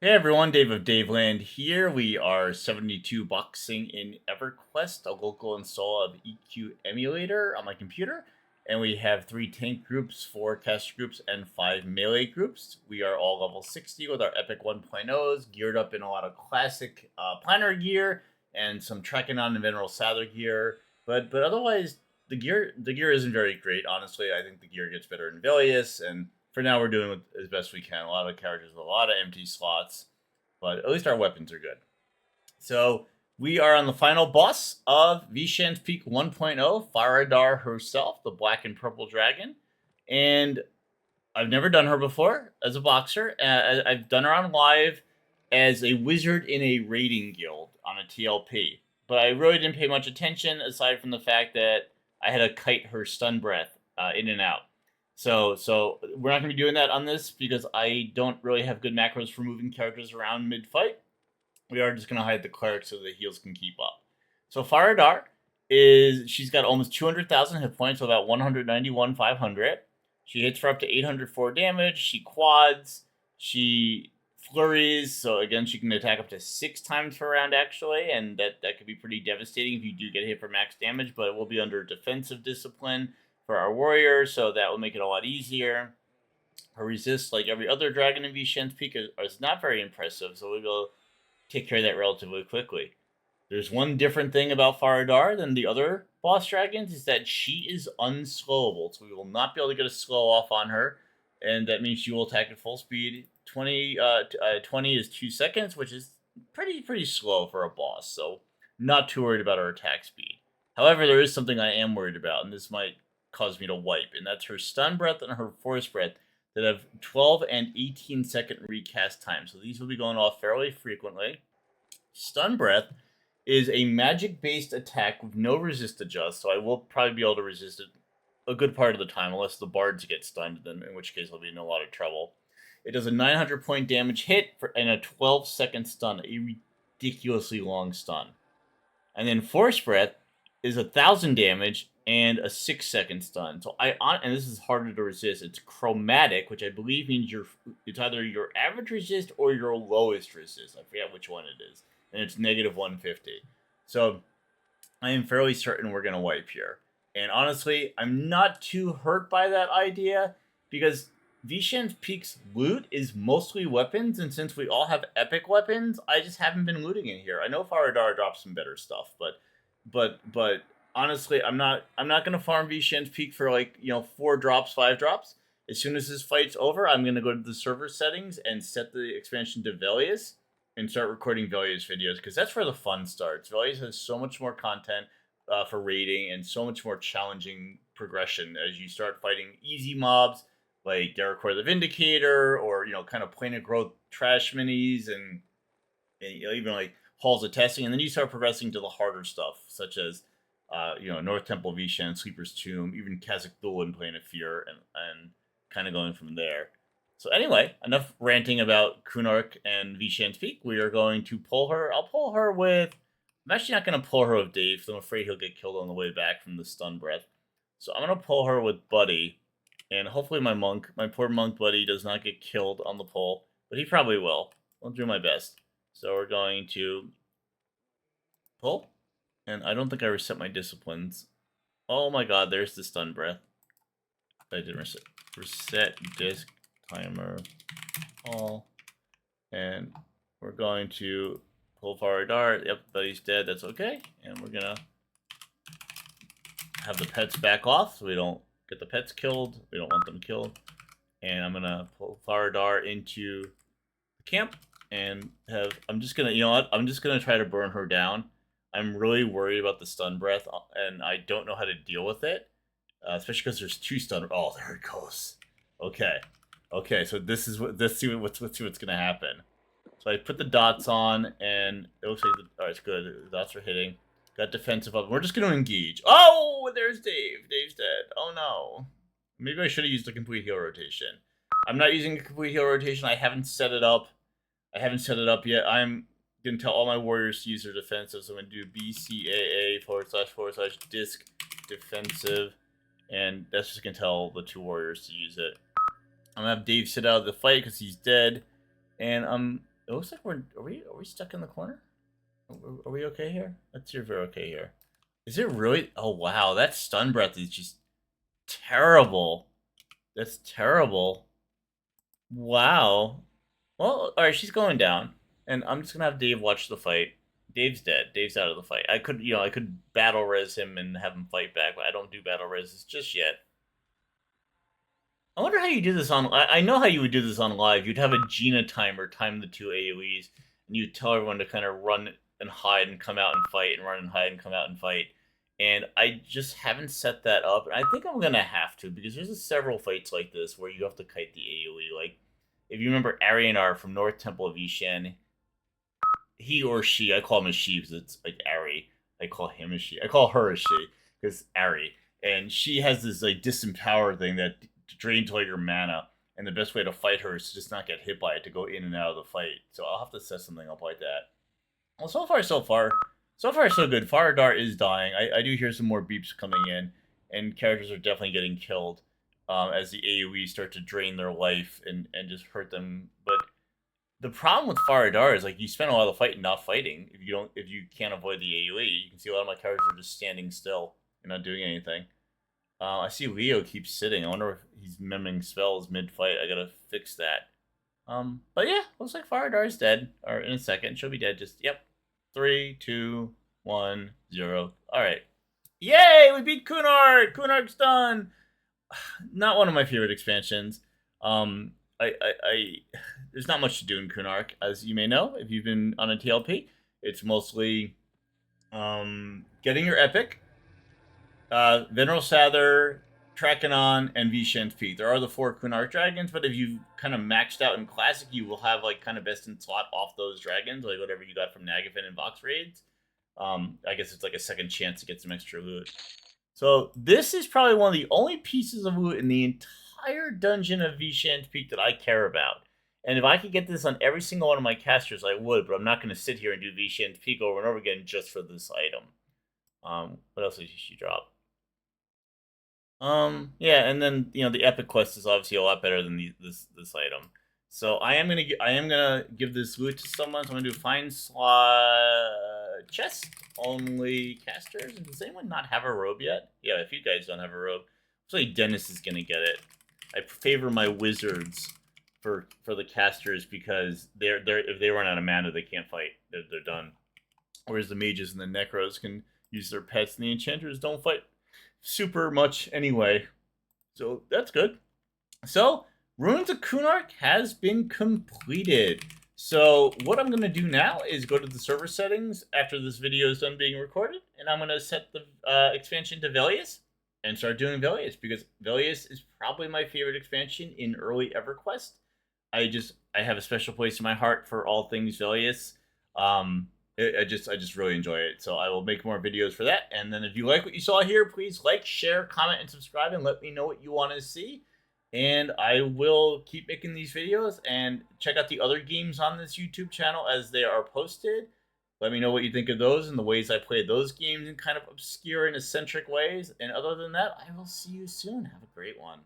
Hey everyone, Dave of Daveland here. We are 72 boxing in EverQuest, a local install of EQ Emulator on my computer. And we have 3 tank groups, 4 caster groups, and 5 melee groups. We are all level 60 with our Epic 1.0s, geared up in a lot of classic planner gear and some Trekinon and Venerable Sather gear. But otherwise, the gear isn't very great, honestly. I think the gear gets better in Velius, and for now we're doing as best we can. A lot of characters with a lot of empty slots, but at least our weapons are good. So we are on the final boss of Veeshan's Peak 1.0, Phara Dar herself, the black and purple dragon. And I've never done her before as a boxer. I've done her on live as a wizard in a raiding guild on a TLP. But I really didn't pay much attention aside from the fact that I had to kite her stun breath in and out. So we're not going to be doing that on this because I don't really have good macros for moving characters around mid-fight. We are just going to hide the cleric so the heals can keep up. So Phara Dar she's got almost 200,000 hit points, so about 191,500. She hits for up to 804 damage. She quads. She flurries, so again she can attack up to 6 times per round actually, and that could be pretty devastating if you do get hit for max damage. But it will be under defensive discipline for our warrior, so that will make it a lot easier. Her resist, like every other dragon in Veeshan's Peak, is not very impressive, so we will take care of that relatively quickly. There's one different thing about Phara Dar than the other boss dragons is that she is unslowable, so we will not be able to get a slow off on her, and that means she will attack at full speed. 20 is 2 seconds, which is pretty slow for a boss, so not too worried about her attack speed. However, there is something I am worried about, and this might cause me to wipe, and that's her stun breath and her force breath that have 12 and 18-second recast time. So these will be going off fairly frequently. Stun breath is a magic-based attack with no resist adjust, so I will probably be able to resist it a good part of the time, unless the bards get stunned, then in which case I'll be in a lot of trouble. It does a 900 point damage hit and a 12-second stun, a ridiculously long stun. And then Force Breath is 1,000 damage and a 6-second stun. So and this is harder to resist. It's chromatic, which I believe means it's either your average resist or your lowest resist. I forget which one it is, and it's negative 150. So I am fairly certain we're gonna wipe here. And honestly, I'm not too hurt by that idea because Veeshan's Peak's loot is mostly weapons, and since we all have epic weapons, I just haven't been looting in here. I know Phara Dar drops some better stuff, but honestly, I'm not gonna farm Veeshan's Peak for 4 drops, 5 drops. As soon as this fight's over, I'm gonna go to the server settings and set the expansion to Velius and start recording Velius videos because that's where the fun starts. Velius has so much more content for raiding and so much more challenging progression as you start fighting easy mobs like Derek the Vindicator, or kind of Planet Growth trash minis, and even like halls of testing, and then you start progressing to the harder stuff such as North Temple Veeshan, Sleeper's Tomb, even Kazakh Duel and Planet Fear, and kind of going from there. So anyway, enough ranting about Kunark and Veeshan's Peak. We are going to pull her. I'll pull her with. I'm actually not going to pull her with Dave, because I'm afraid he'll get killed on the way back from the stun breath. So I'm going to pull her with Buddy, and hopefully my poor monk buddy, does not get killed on the pull, but he probably will. I'll do my best. So we're going to pull, and I don't think I reset my disciplines. Oh my god, there's the stun breath. I didn't reset. Reset disc timer all, and we're going to pull Phara Dar. Yep, buddy's dead. That's okay, and we're gonna have the pets back off so we don't get the pets killed. We don't want them killed. And I'm gonna pull Phara Dar into the camp and I'm just gonna try to burn her down. I'm really worried about the stun breath, and I don't know how to deal with it, especially because there's 2 stun. Oh, there it goes. Okay. So let's see what's gonna happen. So I put the dots on, and it looks like all right, it's good. The dots are hitting. Got defensive up. We're just gonna engage. Oh, there's Dave. Dave's dead. Oh no. Maybe I should have used a complete heal rotation. I'm not using a complete heal rotation. I haven't set it up. Yet. I'm gonna tell all my warriors to use their defensive. So I'm gonna do BCAA // disc defensive, and that's just gonna tell the 2 warriors to use it. I'm gonna have Dave sit out of the fight because he's dead, and I'm It looks like are we stuck in the corner? Are we okay here? Let's see if we're okay here. Is it really? Oh wow, that stun breath is just terrible. That's terrible. Wow. Well, all right, she's going down, and I'm just gonna have Dave watch the fight. Dave's dead. Dave's out of the fight. I could battle res him and have him fight back, but I don't do battle res just yet. I wonder how you do this on. I know how you would do this on live. You'd have a Gina timer time the two AOE's, and you'd tell everyone to kind of run and hide and come out and fight, and run and hide and come out and fight. And I just haven't set that up. And I think I'm gonna have to because there's several fights like this where you have to kite the AOE. Like if you remember Arianar from North Temple of Veeshan, he or she, I call him a she because it's like Ari. I call him a she. I call her a she because Ari. And she has this like disempower thing that drains all your mana. And the best way to fight her is to just not get hit by it, to go in and out of the fight. So I'll have to set something up like that. Well, so far, so good. Phara Dar is dying. I do hear some more beeps coming in, and characters are definitely getting killed as the AoE start to drain their life and just hurt them. But the problem with Phara Dar is like you spend a lot of the fight not fighting. If you can't avoid the AoE, you can see a lot of my characters are just standing still and not doing anything. I see Leo keeps sitting. I wonder if he's memming spells mid-fight. I gotta fix that. But yeah, looks like Phara Dar is dead. Or in a second, she'll be dead. Just yep. 3, 2, 1, 0. All right. Yay! We beat Kunark. Kunark's done. Not one of my favorite expansions. I there's not much to do in Kunark, as you may know if you've been on a TLP. It's mostly getting your epic, Veneral Sather, Trakenon, and Veeshan's Peak. There are the 4 Kunark dragons, but if you kind of maxed out in Classic, you will have like kind of best in slot off those dragons, like whatever you got from Nagafen and Vox raids. I guess it's like a second chance to get some extra loot. So this is probably one of the only pieces of loot in the entire dungeon of Veeshan's Peak that I care about. And if I could get this on every single one of my casters, I would, but I'm not going to sit here and do Veeshan's Peak over and over again just for this item. What else did she drop? Yeah, and then the epic quest is obviously a lot better than this item. So I am gonna give this loot to someone. So I'm gonna do find slot chest only casters. Does anyone not have a robe yet? Yeah, if you guys don't have a robe, looks like Dennis is gonna get it. I favor my wizards for the casters because they're if they run out of mana, they can't fight. They're done. Whereas the mages and the necros can use their pets, and the enchanters don't fight super much anyway. So that's good. So Ruins of Kunark has been completed. So what I'm going to do now is go to the server settings after this video is done being recorded, and I'm going to set the expansion to Velius and start doing Velius because Velius is probably my favorite expansion in early EverQuest. I have a special place in my heart for all things Velius. I just really enjoy it. So I will make more videos for that. And then if you like what you saw here, please like, share, comment, and subscribe, and let me know what you want to see. And I will keep making these videos and check out the other games on this YouTube channel as they are posted. Let me know what you think of those and the ways I played those games in kind of obscure and eccentric ways. And other than that, I will see you soon. Have a great one.